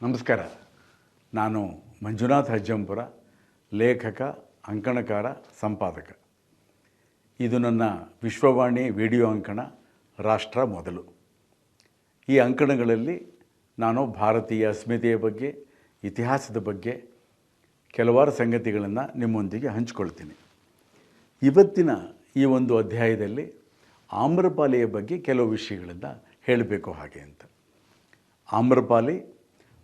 ನಮಸ್ಕಾರ. ನಾನು ಮಂಜುನಾಥ್ ಅಜ್ಜಂಪುರ, ಲೇಖಕ, ಅಂಕಣಕಾರ, ಸಂಪಾದಕ. ಇದು ನನ್ನ ವಿಶ್ವವಾಣಿ ವಿಡಿಯೋ ಅಂಕಣ ರಾಷ್ಟ್ರ ಮೊದಲು. ಈ ಅಂಕಣಗಳಲ್ಲಿ ನಾನು ಭಾರತೀಯ ಅಸ್ಮಿತೆಯ ಬಗ್ಗೆ, ಇತಿಹಾಸದ ಬಗ್ಗೆ ಕೆಲವಾರು ಸಂಗತಿಗಳನ್ನು ನಿಮ್ಮೊಂದಿಗೆ ಹಂಚಿಕೊಳ್ತೀನಿ. ಇವತ್ತಿನ ಈ ಒಂದು ಅಧ್ಯಾಯದಲ್ಲಿ ಆಮ್ರಪಾಲಿಯ ಬಗ್ಗೆ ಕೆಲವು ವಿಷಯಗಳನ್ನು ಹೇಳಬೇಕು ಹಾಗೆ ಅಂತ. ಆಮ್ರಪಾಲಿ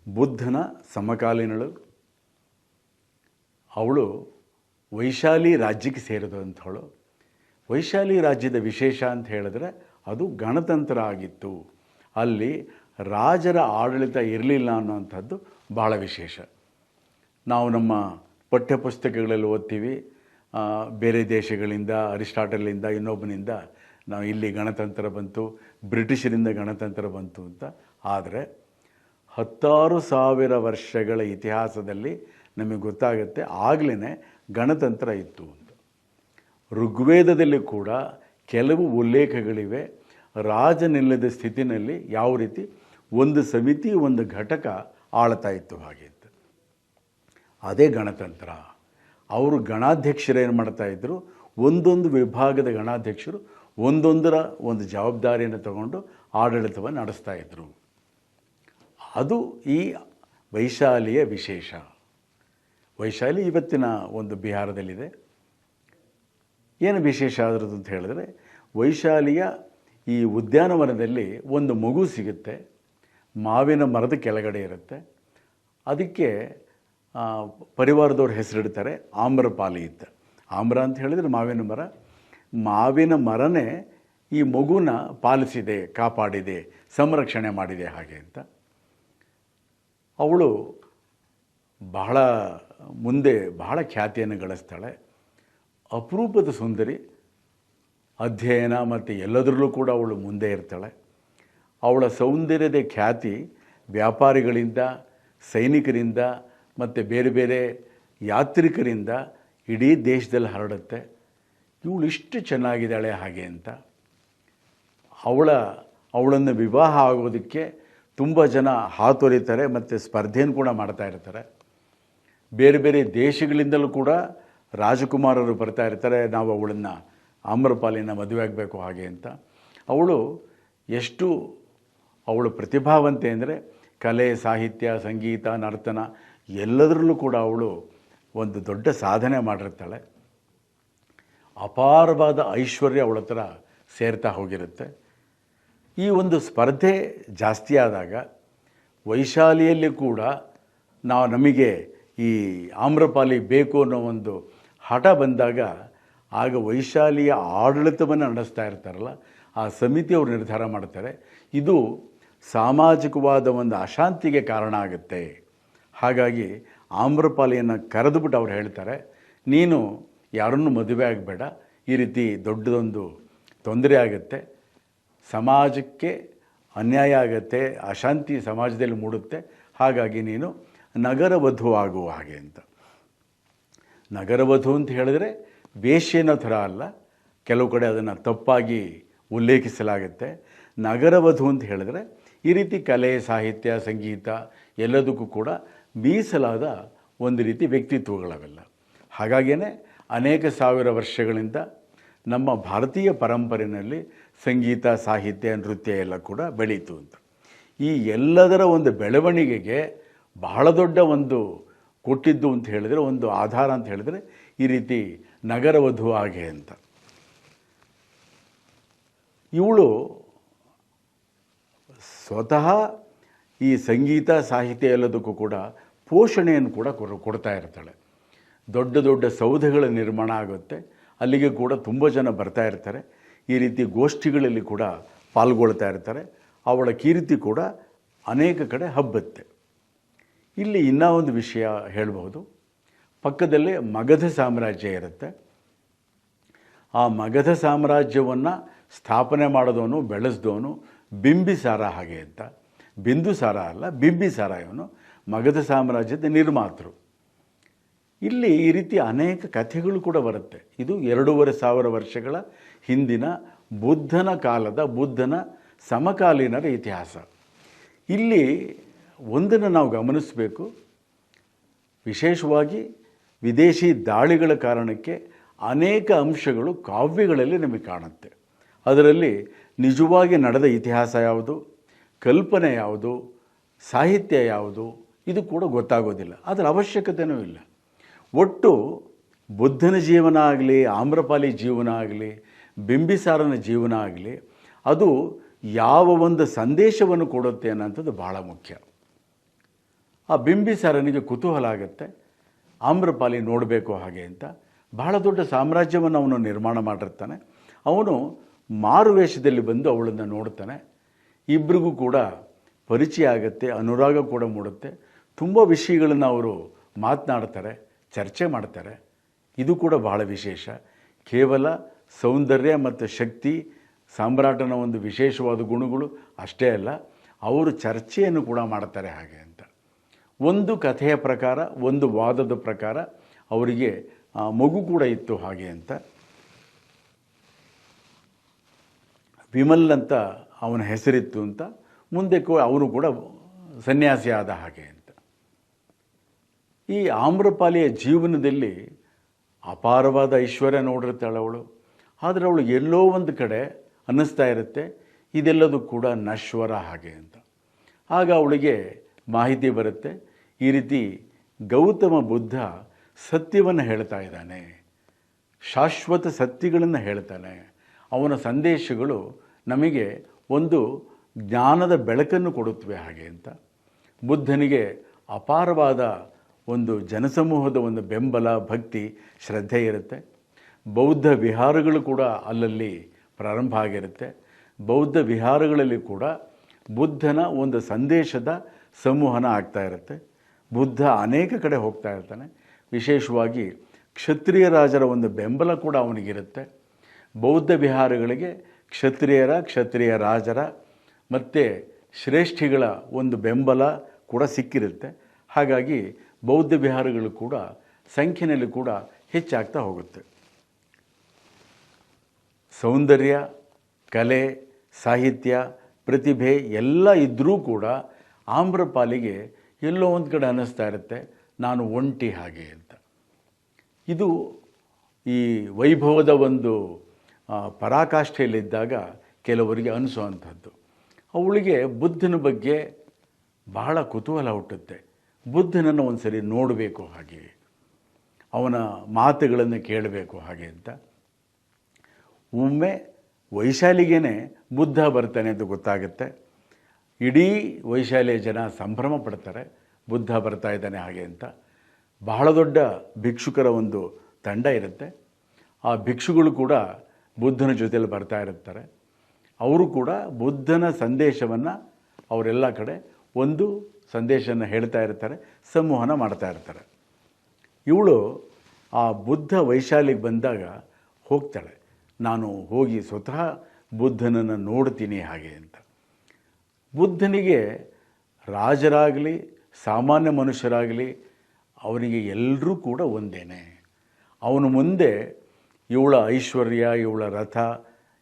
ಬುದ್ಧನ ಸಮಕಾಲೀನಳು. ಅವಳು ವೈಶಾಲಿ ರಾಜ್ಯಕ್ಕೆ ಸೇರಿದಂಥವಳು. ವೈಶಾಲಿ ರಾಜ್ಯದ ವಿಶೇಷ ಅಂತ ಹೇಳಿದ್ರೆ ಅದು ಗಣತಂತ್ರ ಆಗಿತ್ತು. ಅಲ್ಲಿ ರಾಜರ ಆಡಳಿತ ಇರಲಿಲ್ಲ ಅನ್ನೋವಂಥದ್ದು ಬಹಳ ವಿಶೇಷ. ನಾವು ನಮ್ಮ ಪಠ್ಯಪುಸ್ತಕಗಳಲ್ಲಿ ಓದ್ತೀವಿ, ಬೇರೆ ದೇಶಗಳಿಂದ, ಅರಿಸ್ಟಾಟಲಿಂದ, ಇನ್ನೊಬ್ಬನಿಂದ ನಾವು ಇಲ್ಲಿ ಗಣತಂತ್ರ ಬಂತು, ಬ್ರಿಟಿಷರಿಂದ ಗಣತಂತ್ರ ಬಂತು ಅಂತ. ಆದರೆ 16,000 ವರ್ಷಗಳ ಇತಿಹಾಸದಲ್ಲಿ ನಮಗೆ ಗೊತ್ತಾಗುತ್ತೆ ಆಗಲೇ ಗಣತಂತ್ರ ಇತ್ತು ಅಂತ. ಋಗ್ವೇದದಲ್ಲಿ ಕೂಡ ಕೆಲವು ಉಲ್ಲೇಖಗಳಿವೆ. ರಾಜನಿಲ್ಲದ ಸ್ಥಿತಿನಲ್ಲಿ ಯಾವ ರೀತಿ ಒಂದು ಸಮಿತಿ, ಒಂದು ಘಟಕ ಆಳ್ತಾ ಇತ್ತು ಹಾಗೆ ಅಂತ. ಅದೇ ಗಣತಂತ್ರ. ಅವರು ಗಣಾಧ್ಯಕ್ಷರೇನು ಮಾಡ್ತಾಯಿದ್ರು, ಒಂದೊಂದು ವಿಭಾಗದ ಗಣಾಧ್ಯಕ್ಷರು ಒಂದೊಂದರ ಒಂದು ಜವಾಬ್ದಾರಿಯನ್ನು ತಗೊಂಡು ಆಡಳಿತವನ್ನು ನಡೆಸ್ತಾ ಇದ್ದರು. ಅದು ಈ ವೈಶಾಲಿಯ ವಿಶೇಷ. ವೈಶಾಲಿ ಇವತ್ತಿನ ಒಂದು ಬಿಹಾರದಲ್ಲಿದೆ. ಏನು ವಿಶೇಷ ಆದ್ರದ್ದು ಅಂತ ಹೇಳಿದ್ರೆ, ವೈಶಾಲಿಯ ಈ ಉದ್ಯಾನವನದಲ್ಲಿ ಒಂದು ಮಗು ಸಿಗುತ್ತೆ, ಮಾವಿನ ಮರದ ಕೆಳಗಡೆ ಇರುತ್ತೆ. ಅದಕ್ಕೆ ಪರಿವಾರದವ್ರ ಹೆಸರಿಡ್ತಾರೆ ಆಮ್ರಪಾಲಿ ಅಂತ. ಆಮ್ರ ಅಂತ ಹೇಳಿದರೆ ಮಾವಿನ ಮರ. ಮಾವಿನ ಮರನೇ ಈ ಮಗುನ ಪಾಲಿಸಿದೆ, ಕಾಪಾಡಿದೆ, ಸಂರಕ್ಷಣೆ ಮಾಡಿದೆ ಹಾಗೆ ಅಂತ. ಅವಳು ಮುಂದೆ ಬಹಳ ಖ್ಯಾತಿಯನ್ನು ಗಳಿಸ್ತಾಳೆ. ಅಪರೂಪದ ಸುಂದರಿ. ಅಧ್ಯಯನ ಮತ್ತು ಎಲ್ಲದರಲ್ಲೂ ಕೂಡ ಅವಳು ಮುಂದೆ ಇರ್ತಾಳೆ. ಅವಳ ಸೌಂದರ್ಯದ ಖ್ಯಾತಿ ವ್ಯಾಪಾರಿಗಳಿಂದ, ಸೈನಿಕರಿಂದ ಮತ್ತು ಬೇರೆ ಬೇರೆ ಯಾತ್ರಿಕರಿಂದ ಇಡೀ ದೇಶದಲ್ಲಿ ಹರಡುತ್ತೆ. ಇವಳು ಇಷ್ಟು ಚೆನ್ನಾಗಿದ್ದಾಳೆ ಹಾಗೆ ಅಂತ. ಅವಳನ್ನು ವಿವಾಹ ಆಗೋದಕ್ಕೆ ತುಂಬ ಜನ ಹಾತೊರಿತಾರೆ ಮತ್ತು ಸ್ಪರ್ಧೆಯನ್ನು ಕೂಡ ಮಾಡ್ತಾ ಇರ್ತಾರೆ. ಬೇರೆ ಬೇರೆ ದೇಶಗಳಿಂದಲೂ ಕೂಡ ರಾಜಕುಮಾರರು ಬರ್ತಾ ಇರ್ತಾರೆ, ನಾವು ಆಮ್ರಪಾಲಿನ ಮದುವೆ ಆಗಬೇಕು ಹಾಗೆ ಅಂತ. ಅವಳು ಪ್ರತಿಭಾವಂತೆ ಅಂದರೆ ಕಲೆ, ಸಾಹಿತ್ಯ, ಸಂಗೀತ, ನರ್ತನ ಎಲ್ಲದರಲ್ಲೂ ಕೂಡ ಅವಳು ಒಂದು ದೊಡ್ಡ ಸಾಧನೆ ಮಾಡಿರ್ತಾಳೆ. ಅಪಾರವಾದ ಐಶ್ವರ್ಯ ಅವಳ ಹತ್ರ ಸೇರ್ತಾ ಹೋಗಿರುತ್ತೆ. ಈ ಒಂದು ಸ್ಪರ್ಧೆ ಜಾಸ್ತಿ ಆದಾಗ ವೈಶಾಲಿಯಲ್ಲಿ ಕೂಡ ನಮಗೆ ಈ ಆಮ್ರಪಾಲಿ ಬೇಕು ಅನ್ನೋ ಒಂದು ಹಠ ಬಂದಾಗ, ಆಗ ವೈಶಾಲಿಯ ಆಡಳಿತವನ್ನು ನಡೆಸ್ತಾ ಇರ್ತಾರಲ್ಲ ಆ ಸಮಿತಿಯವರು ನಿರ್ಧಾರ ಮಾಡ್ತಾರೆ, ಇದು ಸಾಮಾಜಿಕವಾದ ಒಂದು ಅಶಾಂತಿಗೆ ಕಾರಣ ಆಗುತ್ತೆ. ಹಾಗಾಗಿ ಆಮ್ರಪಾಲಿಯನ್ನು ಕರೆದುಬಿಟ್ಟು ಅವ್ರು ಹೇಳ್ತಾರೆ, ನೀನು ಯಾರನ್ನು ಮದುವೆ ಆಗಬೇಡ, ಈ ರೀತಿ ದೊಡ್ಡದೊಂದು ತೊಂದರೆ ಆಗುತ್ತೆ, ಸಮಾಜಕ್ಕೆ ಅನ್ಯಾಯ ಆಗುತ್ತೆ, ಅಶಾಂತಿ ಸಮಾಜದಲ್ಲಿ ಮೂಡುತ್ತೆ, ಹಾಗಾಗಿ ನೀನು ನಗರವಧು ಆಗುವ ಹಾಗೆ ಅಂತ. ನಗರವಧು ಅಂತ ಹೇಳಿದ್ರೆ ವೇಶ್ಯೆನ ಥರ ಅಲ್ಲ, ಕೆಲವು ಕಡೆ ಅದನ್ನು ತಪ್ಪಾಗಿ ಉಲ್ಲೇಖಿಸಲಾಗುತ್ತೆ. ನಗರವಧು ಅಂತ ಹೇಳಿದ್ರೆ ಈ ರೀತಿ ಕಲೆ, ಸಾಹಿತ್ಯ, ಸಂಗೀತ ಎಲ್ಲದಕ್ಕೂ ಕೂಡ ಮೀಸಲಾದ ಒಂದು ರೀತಿ ವ್ಯಕ್ತಿತ್ವಗಳವೆಲ್ಲ. ಹಾಗಾಗಿಯೇ ಅನೇಕ ಸಾವಿರ ವರ್ಷಗಳಿಂದ ನಮ್ಮ ಭಾರತೀಯ ಪರಂಪರೆಯಲ್ಲಿ ಸಂಗೀತ, ಸಾಹಿತ್ಯ, ನೃತ್ಯ ಎಲ್ಲ ಕೂಡ ಬೆಳೀತು ಅಂತ. ಈ ಎಲ್ಲದರ ಒಂದು ಬೆಳವಣಿಗೆಗೆ ಬಹಳ ದೊಡ್ಡ ಒಂದು ಕೊಟ್ಟಿದ್ದು ಅಂತ ಹೇಳಿದರೆ, ಒಂದು ಆಧಾರ ಅಂತ ಹೇಳಿದರೆ ಈ ರೀತಿ ನಗರವಧು ಹಾಗೆ ಅಂತ. ಇವಳು ಸ್ವತಃ ಈ ಸಂಗೀತ, ಸಾಹಿತ್ಯ ಎಲ್ಲದಕ್ಕೂ ಕೂಡ ಪೋಷಣೆಯನ್ನು ಕೂಡ ಕೊಡ್ತಾ ಇರ್ತಾಳೆ. ದೊಡ್ಡ ದೊಡ್ಡ ಸೌಧಗಳ ನಿರ್ಮಾಣ ಆಗುತ್ತೆ, ಅಲ್ಲಿಗೆ ಕೂಡ ತುಂಬ ಜನ ಬರ್ತಾ ಇರ್ತಾರೆ. ಈ ರೀತಿ ಗೋಷ್ಠಿಗಳಲ್ಲಿ ಕೂಡ ಪಾಲ್ಗೊಳ್ತಾ ಇರ್ತಾರೆ. ಅವಳ ಕೀರ್ತಿ ಕೂಡ ಅನೇಕ ಕಡೆ ಹಬ್ಬತ್ತೆ. ಇಲ್ಲಿ ಇನ್ನೂ ಒಂದು ವಿಷಯ ಹೇಳಬಹುದು. ಪಕ್ಕದಲ್ಲೇ ಮಗಧ ಸಾಮ್ರಾಜ್ಯ ಇರುತ್ತೆ. ಆ ಮಗಧ ಸಾಮ್ರಾಜ್ಯವನ್ನು ಸ್ಥಾಪನೆ ಮಾಡಿದವನು, ಬೆಳೆಸಿದವನು ಬಿಂಬಿಸಾರ ಹಾಗೆ ಅಂತ. ಬಿಂದುಸಾರ ಅಲ್ಲ, ಬಿಂಬಿಸಾರ. ಇವನು ಮಗಧ ಸಾಮ್ರಾಜ್ಯದ ನಿರ್ಮಾತೃ. ಇಲ್ಲಿ ಈ ರೀತಿ ಅನೇಕ ಕಥೆಗಳು ಕೂಡ ಬರುತ್ತೆ. ಇದು 2500 ವರ್ಷಗಳ ಹಿಂದಿನ ಬುದ್ಧನ ಕಾಲದ, ಬುದ್ಧನ ಸಮಕಾಲೀನರ ಇತಿಹಾಸ. ಇಲ್ಲಿ ಒಂದನ್ನು ನಾವು ಗಮನಿಸಬೇಕು, ವಿಶೇಷವಾಗಿ ವಿದೇಶಿ ದಾಳಿಗಳ ಕಾರಣಕ್ಕೆ ಅನೇಕ ಅಂಶಗಳು ಕಾವ್ಯಗಳಲ್ಲಿ ನಮಗೆ ಕಾಣುತ್ತೆ. ಅದರಲ್ಲಿ ನಿಜವಾಗಿ ನಡೆದ ಇತಿಹಾಸ ಯಾವುದು, ಕಲ್ಪನೆ ಯಾವುದು, ಸಾಹಿತ್ಯ ಯಾವುದು, ಇದು ಕೂಡ ಗೊತ್ತಾಗೋದಿಲ್ಲ. ಅದರ ಅವಶ್ಯಕತೆಯೂ ಇಲ್ಲ. ಒಟ್ಟು ಬುದ್ಧನ ಜೀವನ ಆಗಲಿ, ಆಮ್ರಪಾಲಿ ಜೀವನ ಆಗಲಿ, ಬಿಂಬಿಸಾರನ ಜೀವನ ಆಗಲಿ, ಅದು ಯಾವ ಒಂದು ಸಂದೇಶವನ್ನು ಕೊಡುತ್ತೆ ಅನ್ನೋಂಥದ್ದು ಭಾಳ ಮುಖ್ಯ. ಆ ಬಿಂಬಿಸಾರನಿಗೆ ಕುತೂಹಲ ಆಗುತ್ತೆ, ಆಮ್ರಪಾಲಿ ನೋಡಬೇಕು ಹಾಗೆ ಅಂತ. ಬಹಳ ದೊಡ್ಡ ಸಾಮ್ರಾಜ್ಯವನ್ನು ಅವನು ನಿರ್ಮಾಣ ಮಾಡಿರ್ತಾನೆ. ಅವನು ಮಾರುವೇಷದಲ್ಲಿ ಬಂದು ಅವಳನ್ನು ನೋಡ್ತಾನೆ. ಇಬ್ಬರಿಗೂ ಕೂಡ ಪರಿಚಯ ಆಗುತ್ತೆ, ಅನುರಾಗ ಕೂಡ ಮೂಡುತ್ತೆ. ತುಂಬ ವಿಷಯಗಳನ್ನು ಅವರು ಮಾತನಾಡ್ತಾರೆ, ಚರ್ಚೆ ಮಾಡ್ತಾರೆ. ಇದು ಕೂಡ ಬಹಳ ವಿಶೇಷ. ಕೇವಲ ಸೌಂದರ್ಯ ಮತ್ತು ಶಕ್ತಿ ಸಾಮ್ರಾಟನ ಒಂದು ವಿಶೇಷವಾದ ಗುಣಗಳು ಅಷ್ಟೇ ಅಲ್ಲ, ಅವರು ಚರ್ಚೆಯನ್ನು ಕೂಡ ಮಾಡ್ತಾರೆ ಹಾಗೆ ಅಂತ. ಒಂದು ಕಥೆಯ ಪ್ರಕಾರ, ಒಂದು ವಾದದ ಪ್ರಕಾರ ಅವರಿಗೆ ಮಗು ಕೂಡ ಇತ್ತು ಹಾಗೆ ಅಂತ. ವಿಮಲ್ ಅಂತ ಅವನ ಹೆಸರಿತ್ತು ಅಂತ. ಮುಂದೆ ಅವನು ಕೂಡ ಸನ್ಯಾಸಿ ಆದ ಹಾಗೆ ಅಂತ. ಈ ಆಮ್ರಪಾಲಿಯ ಜೀವನದಲ್ಲಿ ಅಪಾರವಾದ ಐಶ್ವರ್ಯ ನೋಡಿರ್ತಾಳೆ ಅವಳು. ಆದರೆ ಅವಳು ಎಲ್ಲೋ ಒಂದು ಕಡೆ ಅನ್ನಿಸ್ತಾ ಇರುತ್ತೆ, ಇದೆಲ್ಲದೂ ಕೂಡ ನಶ್ವರ ಹಾಗೆ ಅಂತ. ಆಗ ಅವಳಿಗೆ ಮಾಹಿತಿ ಬರುತ್ತೆ, ಈ ರೀತಿ ಗೌತಮ ಬುದ್ಧ ಸತ್ಯವನ್ನು ಹೇಳ್ತಾ ಇದ್ದಾನೆ, ಶಾಶ್ವತ ಸತ್ಯಗಳನ್ನು ಹೇಳ್ತಾನೆ. ಅವನ ಸಂದೇಶಗಳು ನಮಗೆ ಒಂದು ಜ್ಞಾನದ ಬೆಳಕನ್ನು ಕೊಡುತ್ತವೆ ಹಾಗೆ ಅಂತ. ಬುದ್ಧನಿಗೆ ಅಪಾರವಾದ ಒಂದು ಜನಸಮೂಹದ ಒಂದು ಬೆಂಬಲ, ಭಕ್ತಿ, ಶ್ರದ್ಧೆ ಇರುತ್ತೆ. ಬೌದ್ಧ ವಿಹಾರಗಳು ಕೂಡ ಅಲ್ಲಲ್ಲಿ ಪ್ರಾರಂಭ ಆಗಿರುತ್ತೆ. ಬೌದ್ಧ ವಿಹಾರಗಳಲ್ಲಿ ಕೂಡ ಬುದ್ಧನ ಒಂದು ಸಂದೇಶದ ಸಂವಹನ ಆಗ್ತಾ ಇರುತ್ತೆ. ಬುದ್ಧ ಅನೇಕ ಕಡೆ ಹೋಗ್ತಾ ಇರ್ತಾನೆ. ವಿಶೇಷವಾಗಿ ಕ್ಷತ್ರಿಯ ರಾಜರ ಒಂದು ಬೆಂಬಲ ಕೂಡ ಅವನಿಗಿರುತ್ತೆ. ಬೌದ್ಧ ವಿಹಾರಗಳಿಗೆ ಕ್ಷತ್ರಿಯ ರಾಜರ ಮತ್ತು ಶ್ರೇಷ್ಠಿಗಳ ಒಂದು ಬೆಂಬಲ ಕೂಡ ಸಿಕ್ಕಿರುತ್ತೆ. ಹಾಗಾಗಿ ಬೌದ್ಧ ವಿಹಾರಗಳು ಕೂಡ ಸಂಖ್ಯೆಯಲ್ಲಿ ಕೂಡ ಹೆಚ್ಚಾಗ್ತಾ ಹೋಗುತ್ತೆ. ಸೌಂದರ್ಯ, ಕಲೆ, ಸಾಹಿತ್ಯ, ಪ್ರತಿಭೆ ಎಲ್ಲ ಇದ್ದರೂ ಕೂಡ ಆಮ್ರಪಾಲಿಗೆ ಎಲ್ಲೋ ಒಂದು ಕಡೆ ಅನ್ನಿಸ್ತಾ ಇರುತ್ತೆ, ನಾನು ಒಂಟಿ ಹಾಗೆ ಅಂತ. ಇದು ಈ ವೈಭವದ ಒಂದು ಪರಾಕಾಷ್ಠೆಯಲ್ಲಿದ್ದಾಗ ಕೆಲವರಿಗೆ ಅನಿಸುವಂಥದ್ದು. ಅವಳಿಗೆ ಬುದ್ಧನ ಬಗ್ಗೆ ಬಹಳ ಕುತೂಹಲ ಹುಟ್ಟುತ್ತೆ. ಬುದ್ಧನನ್ನು ಒಂದು ಸರಿ ನೋಡಬೇಕು ಹಾಗೆ, ಅವನ ಮಾತುಗಳನ್ನು ಕೇಳಬೇಕು ಹಾಗೆ ಅಂತ. ಒಮ್ಮೆ ವೈಶಾಲಿಗೇ ಬುದ್ಧ ಬರ್ತಾನೆ ಅಂತ ಗೊತ್ತಾಗುತ್ತೆ. ಇಡೀ ವೈಶಾಲಿಯ ಜನ ಸಂಭ್ರಮ ಪಡ್ತಾರೆ, ಬುದ್ಧ ಬರ್ತಾ ಇದ್ದಾನೆ ಹಾಗೆ ಅಂತ. ಬಹಳ ದೊಡ್ಡ ಭಿಕ್ಷುಕರ ಒಂದು ತಂಡ ಇರುತ್ತೆ. ಆ ಭಿಕ್ಷುಗಳು ಕೂಡ ಬುದ್ಧನ ಜೊತೆಯಲ್ಲಿ ಬರ್ತಾ ಇರ್ತಾರೆ. ಅವರು ಕೂಡ ಬುದ್ಧನ ಸಂದೇಶವನ್ನು ಅವರೆಲ್ಲ ಕಡೆ ಒಂದು ಸಂದೇಶನ ಹೇಳ್ತಾ ಇರ್ತಾರೆ, ಸಂವಹನ ಮಾಡ್ತಾ ಇರ್ತಾರೆ. ಇವಳು ಆ ಬುದ್ಧ ವೈಶಾಲಿಗೆ ಬಂದಾಗ ಹೋಗ್ತಾಳೆ, ನಾನು ಹೋಗಿ ಸ್ವತಃ ಬುದ್ಧನನ್ನು ನೋಡ್ತೀನಿ ಹಾಗೆ ಅಂತ. ಬುದ್ಧನಿಗೆ ರಾಜರಾಗಲಿ ಸಾಮಾನ್ಯ ಮನುಷ್ಯರಾಗಲಿ ಅವನಿಗೆ ಎಲ್ಲರೂ ಕೂಡ ಒಂದೇನೆ. ಅವನು ಮುಂದೆ ಇವಳ ಐಶ್ವರ್ಯ, ಇವಳ ರಥ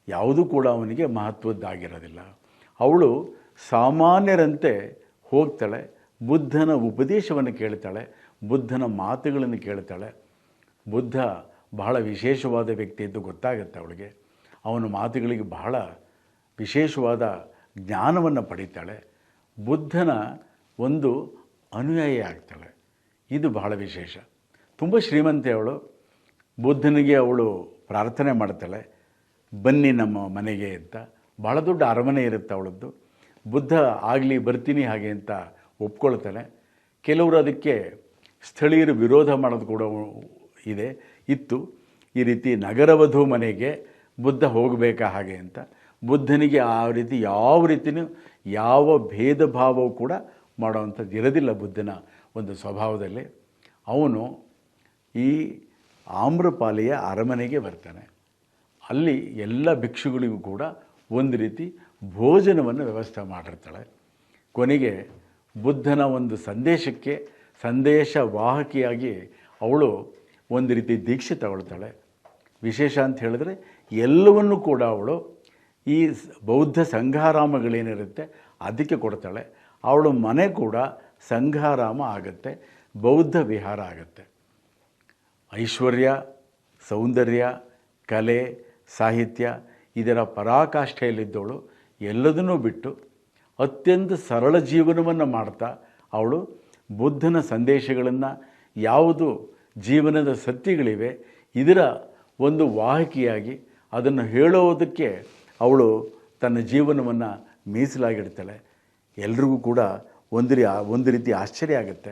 ಯಾವುದೂ ಕೂಡ ಅವನಿಗೆ ಮಹತ್ವದ್ದಾಗಿರೋದಿಲ್ಲ. ಅವಳು ಸಾಮಾನ್ಯರಂತೆ ಹೋಗ್ತಾಳೆ, ಬುದ್ಧನ ಉಪದೇಶವನ್ನು ಕೇಳ್ತಾಳೆ, ಬುದ್ಧನ ಮಾತುಗಳನ್ನು ಕೇಳ್ತಾಳೆ. ಬುದ್ಧ ಬಹಳ ವಿಶೇಷವಾದ ವ್ಯಕ್ತಿ ಎಂದು ಗೊತ್ತಾಗುತ್ತೆ ಅವಳಿಗೆ. ಅವನ ಮಾತುಗಳಿಗೆ ಬಹಳ ವಿಶೇಷವಾದ ಜ್ಞಾನವನ್ನು ಪಡೀತಾಳೆ. ಬುದ್ಧನ ಒಂದು ಅನುಯಾಯಿ ಆಗ್ತಾಳೆ. ಇದು ಬಹಳ ವಿಶೇಷ. ತುಂಬ ಶ್ರೀಮಂತೆ ಅವಳು. ಬುದ್ಧನಿಗೆ ಅವಳು ಪ್ರಾರ್ಥನೆ ಮಾಡ್ತಾಳೆ, ಬನ್ನಿ ನಮ್ಮ ಮನೆಗೆ ಅಂತ. ಭಾಳ ದೊಡ್ಡ ಅರಮನೆ ಇರುತ್ತೆ ಅವಳದ್ದು. ಬುದ್ಧ ಆಗಲಿ ಬರ್ತೀನಿ ಹಾಗೆ ಅಂತ ಒಪ್ಕೊಳ್ತಾನೆ. ಕೆಲವರು ಅದಕ್ಕೆ ಸ್ಥಳೀಯರು ವಿರೋಧ ಮಾಡೋದು ಕೂಡ ಇತ್ತು. ಈ ರೀತಿ ನಗರವಧು ಮನೆಗೆ ಬುದ್ಧ ಹೋಗಬೇಕಾ ಹಾಗೆ ಅಂತ. ಬುದ್ಧನಿಗೆ ಆ ರೀತಿ ಯಾವ ರೀತಿಯೂ ಯಾವ ಭೇದ ಭಾವವೂ ಕೂಡ ಮಾಡೋವಂಥದ್ದು ಇರೋದಿಲ್ಲ ಬುದ್ಧನ ಒಂದು ಸ್ವಭಾವದಲ್ಲಿ. ಅವನು ಈ ಆಮ್ರಪಾಲಿಯ ಅರಮನೆಗೆ ಬರ್ತಾನೆ. ಅಲ್ಲಿ ಎಲ್ಲ ಭಿಕ್ಷುಗಳಿಗೂ ಕೂಡ ಒಂದು ರೀತಿ ಭೋಜನವನ್ನು ವ್ಯವಸ್ಥೆ ಮಾಡಿರ್ತಾಳೆ. ಕೊನೆಗೆ ಬುದ್ಧನ ಒಂದು ಸಂದೇಶ ವಾಹಕಿಯಾಗಿ ಅವಳು ಒಂದು ರೀತಿ ದೀಕ್ಷೆ ತಗೊಳ್ತಾಳೆ. ವಿಶೇಷ ಅಂತ ಹೇಳಿದ್ರೆ ಎಲ್ಲವನ್ನೂ ಕೂಡ ಅವಳು ಈ ಬೌದ್ಧ ಸಂಘಾರಾಮಗಳೇನಿರುತ್ತೆ ಅದಕ್ಕೆ ಕೊಡ್ತಾಳೆ. ಅವಳ ಮನೆ ಕೂಡ ಸಂಘಾರಾಮ ಆಗುತ್ತೆ, ಬೌದ್ಧ ವಿಹಾರ ಆಗುತ್ತೆ. ಐಶ್ವರ್ಯ, ಸೌಂದರ್ಯ, ಕಲೆ, ಸಾಹಿತ್ಯ ಇದರ ಪರಾಕಾಷ್ಠೆಯಲ್ಲಿದ್ದವಳು ಎಲ್ಲದನ್ನೂ ಬಿಟ್ಟು ಅತ್ಯಂತ ಸರಳ ಜೀವನವನ್ನು ಮಾಡ್ತಾ ಅವಳು ಬುದ್ಧನ ಸಂದೇಶಗಳನ್ನು, ಯಾವುದು ಜೀವನದ ಸತ್ಯಗಳಿವೆ ಇದರ ಒಂದು ವಾಹಕಿಯಾಗಿ ಅದನ್ನು ಹೇಳೋದಕ್ಕೆ ಅವಳು ತನ್ನ ಜೀವನವನ್ನು ಮೀಸಲಾಗಿಡ್ತಾಳೆ. ಎಲ್ರಿಗೂ ಕೂಡ ಒಂದು ರೀತಿ ಆಶ್ಚರ್ಯ ಆಗುತ್ತೆ.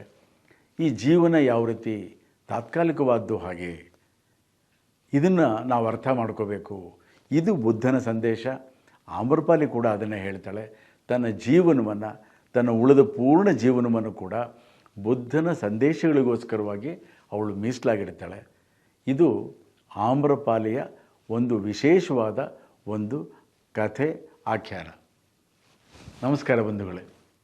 ಈ ಜೀವನ ಯಾವ ರೀತಿ ತಾತ್ಕಾಲಿಕವಾದ್ದು, ಹಾಗೆ ಇದನ್ನು ನಾವು ಅರ್ಥ ಮಾಡ್ಕೋಬೇಕು. ಇದು ಬುದ್ಧನ ಸಂದೇಶ. ಆಮ್ರಪಾಲಿ ಕೂಡ ಅದನ್ನು ಹೇಳ್ತಾಳೆ. ತನ್ನ ಜೀವನವನ್ನು, ತನ್ನ ಉಳಿದ ಪೂರ್ಣ ಜೀವನವನ್ನು ಕೂಡ ಬುದ್ಧನ ಸಂದೇಶಗಳಿಗೋಸ್ಕರವಾಗಿ ಅವಳು ಮೀಸಲಾಗಿಡ್ತಾಳೆ. ಇದು ಆಮ್ರಪಾಲಿಯ ಒಂದು ವಿಶೇಷವಾದ ಒಂದು ಕಥೆ, ಆಖ್ಯಾನ. ನಮಸ್ಕಾರ ಬಂಧುಗಳೇ.